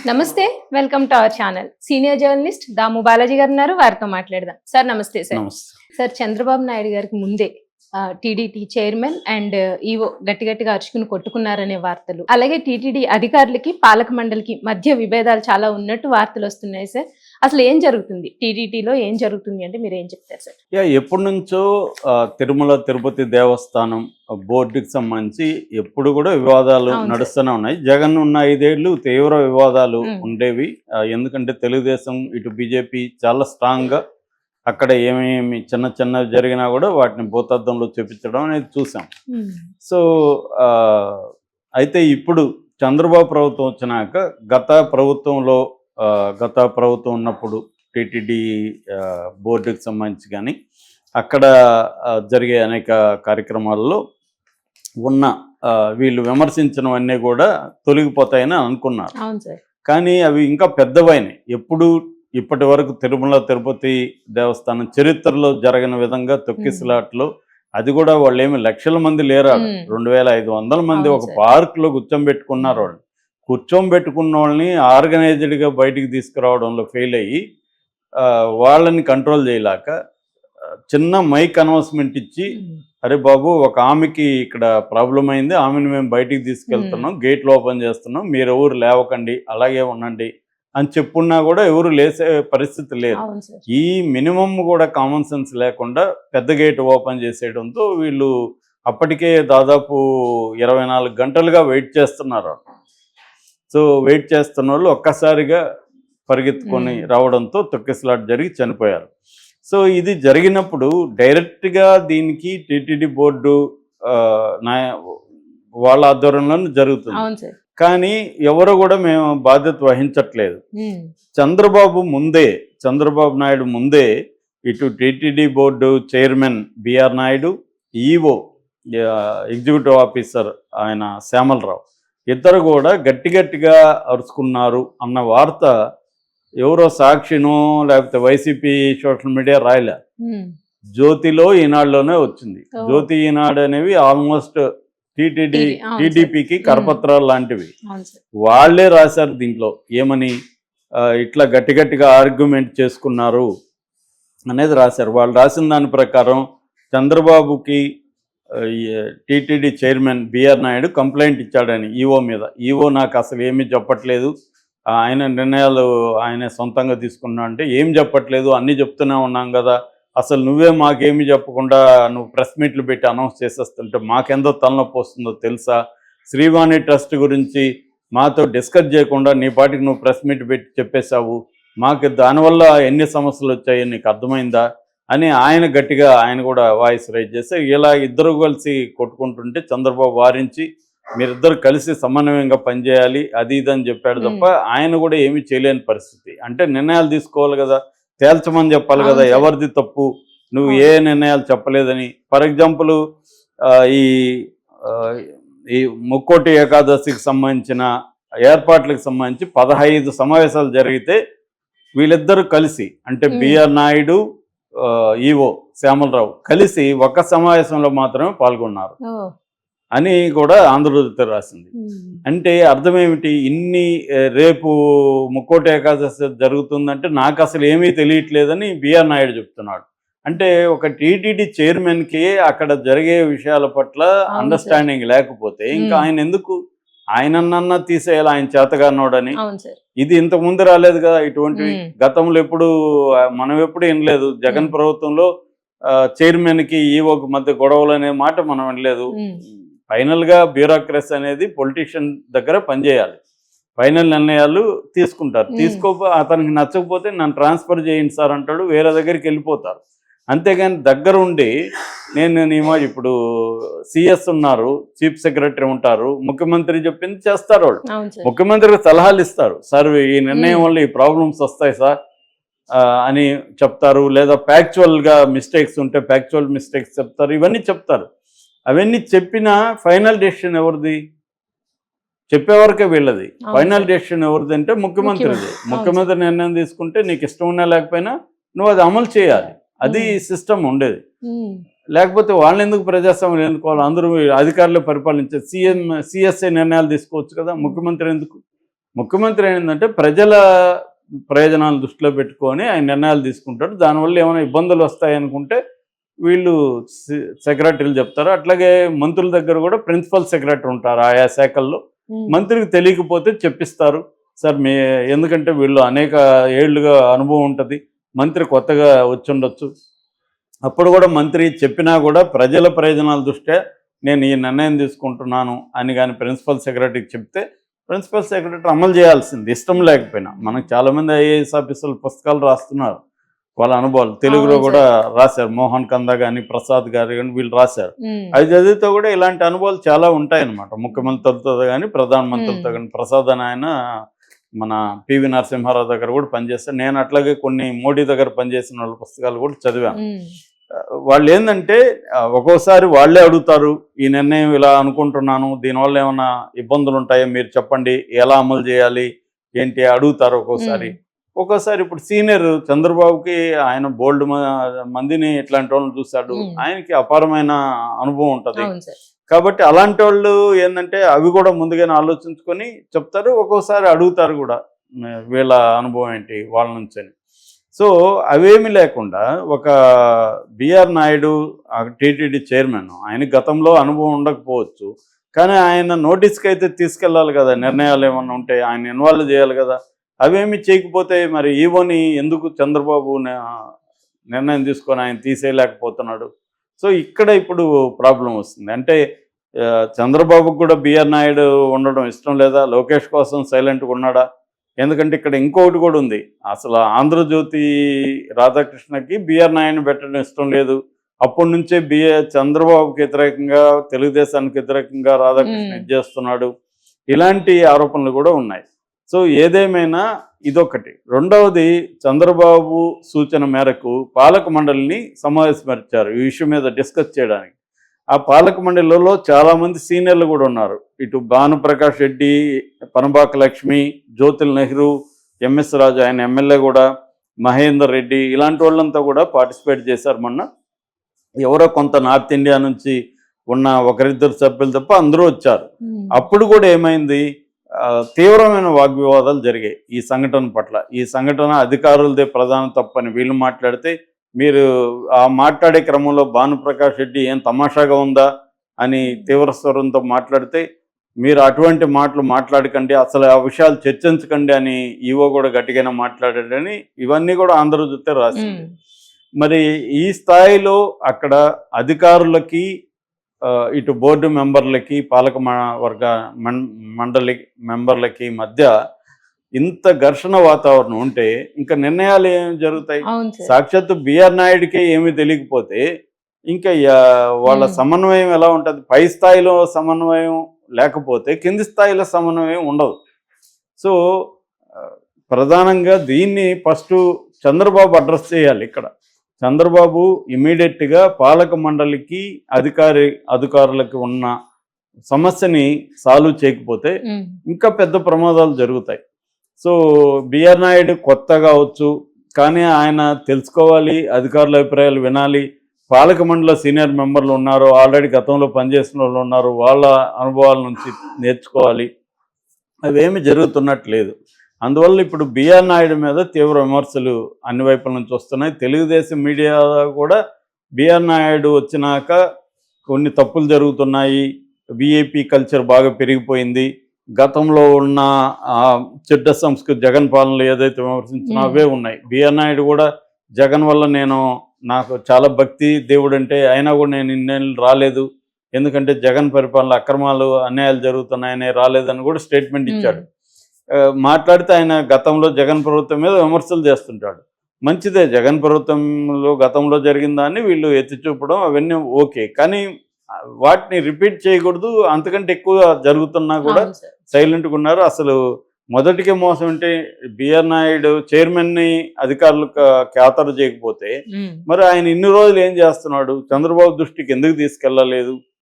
నమస్తే. Welcome to our channel. Senior journalist Damu Balaji గారు ఉన్నారు. వారితో మాట్లాడదాం. సార్ నమస్తే సార్. నమస్తే. సార్ చంద్రబాబు నాయుడు గారికి ముందే టీడీటీ చైర్మన్ అండ్ ఈవో గట్టిగా అరుచుకుని కొట్టుకున్నారనే వార్తలు, అలాగే టీటీడీ అధికారులకి పాలక మండలికి మధ్య విభేదాలు చాలా ఉన్నట్టు వార్తలు వస్తున్నాయి సార్. అసలు ఏం జరుగుతుంది టీటీడీలో, ఏం జరుగుతుంది అంటే మీరు ఏం చెప్తారు సార్? ఎప్పటి నుంచో తిరుమల తిరుపతి దేవస్థానం బోర్డుకి సంబంధించి ఎప్పుడు కూడా వివాదాలు నడుస్తూనే ఉన్నాయి. జగన్ ఉన్న 5 ఏళ్ళు తీవ్ర వివాదాలు ఉండేవి. ఎందుకంటే తెలుగుదేశం ఇటు బీజేపీ చాలా స్ట్రాంగ్గా అక్కడ ఏమేమి చిన్నవి జరిగినా కూడా వాటిని భూతద్దంలో చూపించడం అనేది చూసాం. సో అయితే ఇప్పుడు చంద్రబాబు ప్రభుత్వం వచ్చినాక గత ప్రభుత్వం ఉన్నప్పుడు టీటీడీ బోర్డుకి సంబంధించి కానీ అక్కడ జరిగే అనేక కార్యక్రమాల్లో ఉన్న వీళ్ళు విమర్శించినవన్నీ కూడా తొలగిపోతాయని అనుకున్నారు. కానీ అవి ఇంకా పెద్దవైనాయి. ఇప్పటి వరకు తిరుమల తిరుపతి దేవస్థానం చరిత్రలో జరగని విధంగా తొక్కిసలాట్లో, అది కూడా వాళ్ళు ఏమి లక్షల మంది లేరు, 2500 మంది ఒక పార్క్లో కూర్చోబెట్టుకున్నారు. వాళ్ళు కూర్చోబెట్టుకున్న వాళ్ళని ఆర్గనైజ్డ్గా బయటికి తీసుకురావడంలో ఫెయిల్ అయ్యి వాళ్ళని కంట్రోల్ చేయలేక చిన్న మైక్ అనౌన్స్మెంట్ ఇచ్చి, అరే బాబు ఒక ఆమెకి ఇక్కడ ప్రాబ్లం అయింది, ఆమెను మేము బయటికి తీసుకెళ్తున్నాం, గేట్లు ఓపెన్ చేస్తున్నాం, మీరు ఎవరు లేవకండి, అలాగే ఉండండి అని చెప్పున్నా కూడా ఎవరు లేసే పరిస్థితి లేదు. ఈ మినిమం కూడా కామన్ సెన్స్ లేకుండా పెద్ద గేట్ ఓపెన్ చేసేయడంతో వీళ్ళు అప్పటికే దాదాపు 24 గంటలుగా వెయిట్ చేస్తున్నారు. సో వెయిట్ చేస్తున్న వాళ్ళు ఒక్కసారిగా పరిగెత్తుకొని రావడంతో తొక్కిసలాట జరిగి చనిపోయారు. సో ఇది జరిగినప్పుడు డైరెక్ట్గా దీనికి టీటీడీ బోర్డు వాళ్ళ ఆధ్వర్యంలో జరుగుతుంది. కానీ ఎవరు కూడా మేము బాధ్యత వహించట్లేదు. చంద్రబాబు నాయుడు ముందే ఇటు TTD board chairman BR Naidu, EO executive officer ఆయన శ్యామలరావు, ఇద్దరు కూడా గట్టిగా అరుచుకున్నారు అన్న వార్త ఎవరో సాక్షినో లేకపోతే వైసీపీ సోషల్ మీడియా రాయలే. జ్యోతిలో, ఈనాడులోనే వచ్చింది. జ్యోతి, ఈనాడు అనేవి ఆల్మోస్ట్ టీడీపీకి కరపత్రాలు లాంటివి. వాళ్లే రాశారు దీంట్లో ఏమని, ఇట్లా గట్టిగా ఆర్గ్యుమెంట్ చేసుకున్నారు అనేది రాశారు. వాళ్ళు రాసిన దాని ప్రకారం చంద్రబాబుకి TTD chairman BR Naidu complaint ఇచ్చాడని ఈవో మీద. ఈవో నాకు అసలు ఏమీ చెప్పట్లేదు, ఆయన నిర్ణయాలు ఆయనే సొంతంగా తీసుకున్నా అంటే ఏం చెప్పట్లేదు, అన్నీ చెప్తూనే ఉన్నాం కదా, అసలు నువ్వే మాకేమి చెప్పకుండా నువ్వు ప్రెస్ మీట్లు పెట్టి అనౌన్స్ చేసేస్తుంటే మాకెంతో తలనొప్పి వస్తుందో తెలుసా, శ్రీవాణి ట్రస్ట్ గురించి మాతో డిస్కస్ చేయకుండా నీ పాటికి నువ్వు ప్రెస్ మీట్ పెట్టి చెప్పేశావు, మాకు దానివల్ల ఎన్ని సమస్యలు వచ్చాయో నీకు అర్థమైందా అని ఆయన కూడా వాయిస్ రైజ్ చేస్తే, ఇలా ఇద్దరు కలిసి కొట్టుకుంటుంటే చంద్రబాబు వారించి మీరిద్దరు కలిసి సమన్వయంగా పనిచేయాలి అది ఇదని చెప్పాడు తప్ప ఆయన కూడా ఏమీ చేయలేని పరిస్థితి. అంటే నిర్ణయాలు తీసుకోవాలి కదా, తేల్చమని చెప్పాలి కదా, ఎవరిది తప్పు, నువ్వు ఏ నిర్ణయాలు చెప్పలేదని. ఫర్ ఎగ్జాంపుల్ ఈ ముక్కోటి ఏకాదశికి సంబంధించిన ఏర్పాట్లకు సంబంధించి 15 సమావేశాలు జరిగితే వీళ్ళిద్దరూ కలిసి, అంటే బిఆర్ నాయుడు, ఈవో శ్యామలరావు కలిసి ఒక్క సమావేశంలో మాత్రమే పాల్గొన్నారు అని కూడా ఆంధ్రజ్యోతి రాసింది. అంటే అర్థం ఏమిటి, రేపు ముక్కోటి ఏకాదశి జరుగుతుందంటే నాకు అసలు ఏమీ తెలియట్లేదని బిఆర్ నాయుడు చెప్తున్నాడు. అంటే ఒక టీటీడీ చైర్మన్కి అక్కడ జరిగే విషయాల పట్ల అండర్స్టాండింగ్ లేకపోతే ఇంకా ఆయన ఎందుకు, ఆయనన్నా తీసేయాలి, ఆయన చేతగానోడని. ఇది ఇంతకు ముందు రాలేదు కదా ఇటువంటివి, గతంలో మనం ఎప్పుడు వినలేదు. జగన్ ప్రభుత్వంలో చైర్మన్కి ఈవోకి మధ్య గొడవలు అనే మాట మనం వినలేదు. ఫైనల్గా బ్యూరోక్రసీ అనేది పొలిటీషియన్ దగ్గర పనిచేయాలి, ఫైనల్ నిర్ణయాలు తీసుకుంటారు. అతనికి నచ్చకపోతే నన్ను ట్రాన్స్ఫర్ చేయండి సార్ అంటాడు, వేరే దగ్గరికి వెళ్ళిపోతారు. అంతేగాని దగ్గర ఉండి ఇప్పుడు సిఎస్ ఉన్నారు, చీఫ్ సెక్రటరీ ఉంటారు, ముఖ్యమంత్రి చెప్పింది చేస్తారు. వాళ్ళు ముఖ్యమంత్రికి సలహాలు ఇస్తారు, సార్ ఈ నిర్ణయం వల్ల ఈ ప్రాబ్లమ్స్ వస్తాయి సార్ అని చెప్తారు. లేదా ఫ్యాక్చువల్గా మిస్టేక్స్ ఉంటే ఫ్యాక్చువల్ మిస్టేక్స్ చెప్తారు, ఇవన్నీ చెప్తారు. అవన్నీ చెప్పిన ఫైనల్ డెసిషన్ ఎవరిది, చెప్పేవరకే వీళ్ళది. ఫైనల్ డెసిషన్ ఎవరిది అంటే ముఖ్యమంత్రిది. ముఖ్యమంత్రి నిర్ణయం తీసుకుంటే నీకు ఇష్టం ఉన్నా లేకపోయినా నువ్వు అది అమలు చేయాలి, అది సిస్టమ్ ఉండేది. లేకపోతే వాళ్ళని ఎందుకు ప్రజాస్వామ్యం ఎన్నుకోవాలి, అందరూ అధికారులు పరిపాలించే సిఎస్ఐ నిర్ణయాలు తీసుకోవచ్చు కదా, ముఖ్యమంత్రి ఎందుకు? ముఖ్యమంత్రి ఏంటంటే ప్రజల ప్రయోజనాలు దృష్టిలో పెట్టుకొని ఆయన నిర్ణయాలు తీసుకుంటాడు. దానివల్ల ఏమైనా ఇబ్బందులు వస్తాయనుకుంటే వీళ్ళు సెక్రటరీలు చెప్తారు. అట్లాగే మంత్రుల దగ్గర కూడా ప్రిన్సిపల్ సెక్రటరీ ఉంటారు ఆయా శాఖల్లో. మంత్రికి తెలియకపోతే చెప్పిస్తారు సార్ ఎందుకంటే వీళ్ళు అనేక ఏళ్ళుగా అనుభవం ఉంటుంది, మంత్రి కొత్తగా వచ్చి ఉండొచ్చు. అప్పుడు కూడా మంత్రి చెప్పినా కూడా ప్రజల ప్రయోజనాల దృష్ట్యా నేను ఈ నిర్ణయం తీసుకుంటున్నాను అని కానీ ప్రిన్సిపల్ సెక్రటరీకి చెప్తే ప్రిన్సిపల్ సెక్రటరీ అమలు చేయాల్సింది, ఇష్టం లేకపోయినా. మనకు చాలామంది ఐఏఎస్ ఆఫీసర్లు పుస్తకాలు రాస్తున్నారు వాళ్ళ అనుభవాలు, తెలుగులో కూడా రాశారు. మోహన్ కందా కానీ ప్రసాద్ గారు కానీ వీళ్ళు రాశారు. అది చదివితే కూడా ఇలాంటి అనుభవాలు చాలా ఉంటాయన్నమాట. ముఖ్యమంత్రులతో కానీ ప్రధానమంత్రులతో కానీ. ప్రసాద్ అని ఆయన మన పివి నరసింహారావు దగ్గర కూడా పనిచేస్తారు. నేను అట్లాగే కొన్ని మోడీ దగ్గర పనిచేసిన వాళ్ళ పుస్తకాలు కూడా చదివాను. వాళ్ళు ఏంటంటే ఒక్కోసారి వాళ్ళే అడుగుతారు, ఈ నిర్ణయం ఇలా అనుకుంటున్నాను, దీనివల్ల ఏమైనా ఇబ్బందులు ఉంటాయో మీరు చెప్పండి, ఎలా అమలు చేయాలి ఏంటి అడుగుతారు ఒక్కోసారి. ఒక్కోసారి ఇప్పుడు సీనియర్ చంద్రబాబుకి ఆయన బోల్డ్ మందిని ఇట్లాంటి వాళ్ళని చూశాడు, ఆయనకి అపారమైన అనుభవం ఉంటుంది కాబట్టి అలాంటి వాళ్ళు ఏంటంటే అవి కూడా ముందుగానే ఆలోచించుకొని చెప్తారు. ఒక్కోసారి అడుగుతారు కూడా వీళ్ళ అనుభవం ఏంటి వాళ్ళ నుంచి అని. సో అవేమి లేకుండా ఒక బిఆర్ నాయుడు టీటీడీ చైర్మన్, ఆయన గతంలో అనుభవం ఉండకపోవచ్చు కానీ ఆయన నోటీస్కి అయితే తీసుకెళ్ళాలి కదా, నిర్ణయాలు ఏమన్నా ఉంటే ఆయన ఇన్వాల్వ్ చేయాలి కదా. అవేమి చేయకపోతే మరి ఈవోని ఎందుకు చంద్రబాబు నిర్ణయం తీసుకొని ఆయన తీసేయలేకపోతున్నాడు? సో ఇక్కడ ఇప్పుడు ప్రాబ్లం వస్తుంది. అంటే చంద్రబాబుకు కూడా బిఆర్ నాయుడు ఉండడం ఇష్టం లేదా, లోకేష్ కోసం సైలెంట్గా ఉన్నాడా? ఎందుకంటే ఇక్కడ ఇంకొకటి కూడా ఉంది, అసలు ఆంధ్రజ్యోతి రాధాకృష్ణకి బిఆర్ నాయుడిని పెట్టడం ఇష్టం లేదు. అప్పటి నుంచే చంద్రబాబుకి వ్యతిరేకంగా తెలుగుదేశానికి వ్యతిరేకంగా రాధాకృష్ణ చేస్తున్నాడు, ఇలాంటి ఆరోపణలు కూడా ఉన్నాయి. సో ఏదేమైనా ఇదొకటి. రెండవది, చంద్రబాబు సూచన మేరకు పాలక మండలిని సమావేశపరిచారు ఈ విషయం మీద డిస్కస్ చేయడానికి. ఆ పాలక మండలిలో చాలామంది సీనియర్లు కూడా ఉన్నారు. ఇటు భానుప్రకాష్ రెడ్డి, పనబాక లక్ష్మి, జ్యోతిల్ నెహ్రూ, ఎంఎస్ రాజు ఆయన ఎమ్మెల్యే కూడా, మహేందర్ రెడ్డి, ఇలాంటి వాళ్ళంతా కూడా పార్టిసిపేట్ చేశారు మొన్న. ఎవరో కొంత నార్త్ ఇండియా నుంచి ఉన్న ఒకరిద్దరు సభ్యులు తప్ప అందరూ వచ్చారు. అప్పుడు కూడా ఏమైంది, తీవ్రమైన వాగ్వివాదాలు జరిగాయి ఈ సంఘటన పట్ల. ఈ సంఘటన అధికారులదే ప్రధాన తప్పని వీళ్ళు మాట్లాడితే, మీరు ఆ మాట్లాడే క్రమంలో భానుప్రకాష్ రెడ్డి ఏం తమాషాగా ఉందా అని తీవ్ర స్వరంతో మాట్లాడితే, మీరు అటువంటి మాటలు మాట్లాడకండి, అసలు ఆ విషయాలు చర్చించకండి అని ఈవో కూడా గట్టిగానే మాట్లాడాడని ఇవన్నీ కూడా ఆంధ్రజ్యోతి రాసింది. మరి ఈ స్థాయిలో అక్కడ అధికారులకి ఇటు బోర్డు మెంబర్లకి పాలక వర్గ మండలి మెంబర్లకి మధ్య ఇంత ఘర్షణ వాతావరణం ఉంటే ఇంకా నిర్ణయాలు ఏమి జరుగుతాయి? సాక్షాత్తు బిఆర్ నాయుడికే ఏమీ తెలియకపోతే ఇంకా వాళ్ళ సమన్వయం ఎలా ఉంటుంది? పై స్థాయిలో సమన్వయం లేకపోతే కింది స్థాయిలో సమన్వయం ఉండదు. సో ప్రధానంగా దీన్ని ఫస్ట్ చంద్రబాబు అడ్రస్ చేయాలి. ఇక్కడ చంద్రబాబు ఇమీడియట్గా పాలక మండలికి అధికారులకి ఉన్న సమస్యని సాల్వ్ చేయకపోతే ఇంకా పెద్ద ప్రమాదాలు జరుగుతాయి. సో బిఆర్ నాయుడు కొత్త కావచ్చు కానీ ఆయన తెలుసుకోవాలి, అధికారుల అభిప్రాయాలు వినాలి. పాలక మండలి సీనియర్ మెంబర్లు ఉన్నారు, ఆల్రెడీ గతంలో పనిచేసిన వాళ్ళు ఉన్నారు, వాళ్ళ అనుభవాల నుంచి నేర్చుకోవాలి. అవేమి జరుగుతున్నట్లేదు. అందువల్ల ఇప్పుడు బిఆర్ నాయుడు మీద తీవ్ర విమర్శలు అన్ని వైపుల నుంచి వస్తున్నాయి. తెలుగుదేశం మీడియా కూడా బిఆర్ నాయుడు వచ్చినాక కొన్ని తప్పులు జరుగుతున్నాయి, విఐపి కల్చర్ బాగా పెరిగిపోయింది, గతంలో ఉన్న చెడ్డ సంస్కృతి జగన్ పాలనలు ఏదైతే విమర్శించినా అవే ఉన్నాయి. బిఆర్ నాయుడు కూడా జగన్ వల్ల నాకు చాలా భక్తి దేవుడు అంటే, అయినా కూడా నేను ఇన్నేళ్ళు రాలేదు, ఎందుకంటే జగన్ పరిపాలన అక్రమాలు అన్యాయాలు జరుగుతున్నాయని రాలేదని కూడా స్టేట్మెంట్ ఇచ్చాడు. మాట్లాడితే ఆయన గతంలో జగన్ ప్రభుత్వం మీద విమర్శలు చేస్తుంటాడు. మంచిదే, జగన్ ప్రభుత్వంలో గతంలో జరిగిన దాన్ని వీళ్ళు ఎత్తి చూపడం అవన్నీ ఓకే, కానీ వాటిని రిపీట్ చేయకూడదు. అంతకంటే ఎక్కువ జరుగుతున్నా కూడా సైలెంట్గా ఉన్నారు. అసలు మొదటికే మోసం అంటే బిఆర్ నాయుడు చైర్మన్ని అధికారులకు ఖాతరు చేయకపోతే మరి ఆయన ఇన్ని రోజులు ఏం చేస్తున్నాడు? చంద్రబాబు దృష్టికి ఎందుకు తీసుకెళ్ళలేదు?